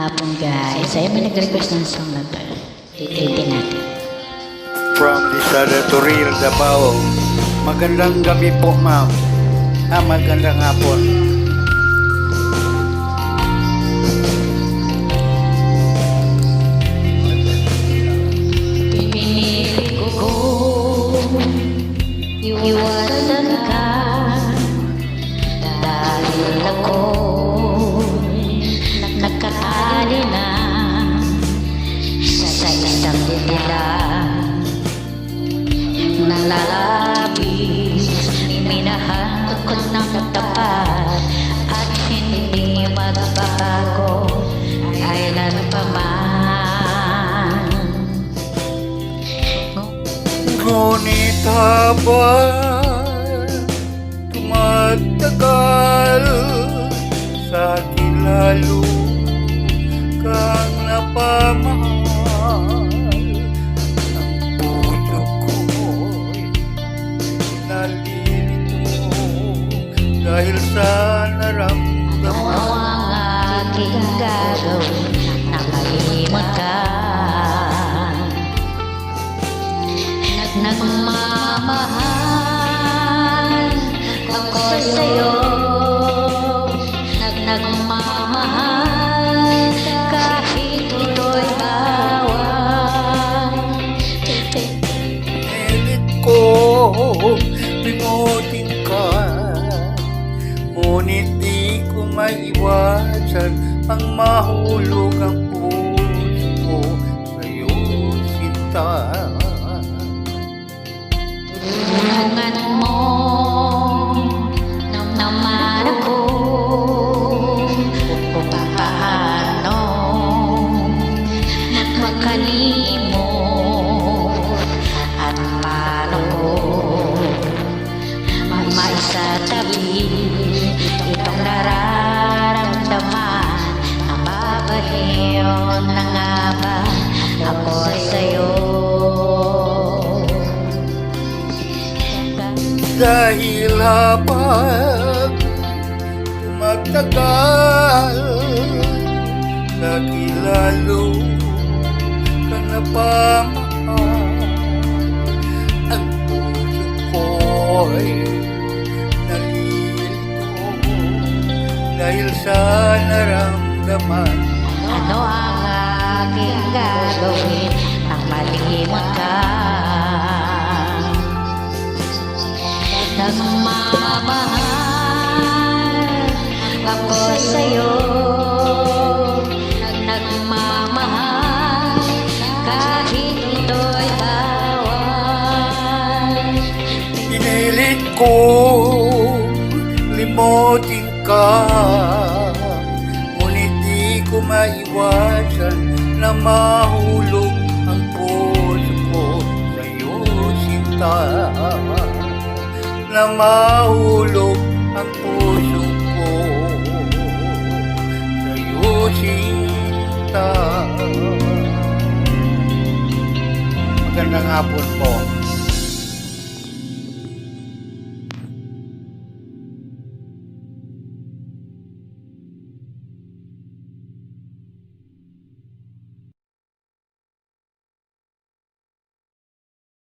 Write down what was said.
Hapon guys, ay may nag-request ng song na to. Titin natin. From the Territorial Davao. Magandang gabi po, ma'am. Magandang hapon. Pinili ko iwasan ka dahil ako nakatali na sa isang dilaan na lalabis. Minahal ko ng tapat at hindi magbabago kailan pa man. Ngunit habang tumatagal sa akin lalo kang napamahal. Ang puso ko'y nalilito dahil sa naramdaman. Ano ang aking gagawin na malimot ka? Nagmamahal ako sa'yo, nagmamahal kahit ito'y bawal. Pilit ko limutin ka, ngunit di ko maiwasan ang mahulog ang puso ko sa'yo, sinta. Tulungan mo naman ako kung paano makalimot at paano ko maisatabi itong nararamdaman. Ang babaliw na nga ba ako sa'yo? Dahil habang tumatagal, lagi lalo ka napamahal. Ang puso ko'y nalilito dahil sa naramdaman. Ano ang aking gagawin nang malimot ka? Nagmamahal ako sa'yo, nagmamahal kahit ito'y bawal. Pinilit ko limutin ka, ngunit di ko maiwasan na mahulog ang puso ko sa'yo, sinta. Na mahulog ang puso ko sa'yo, sinta. Magandang hapon po.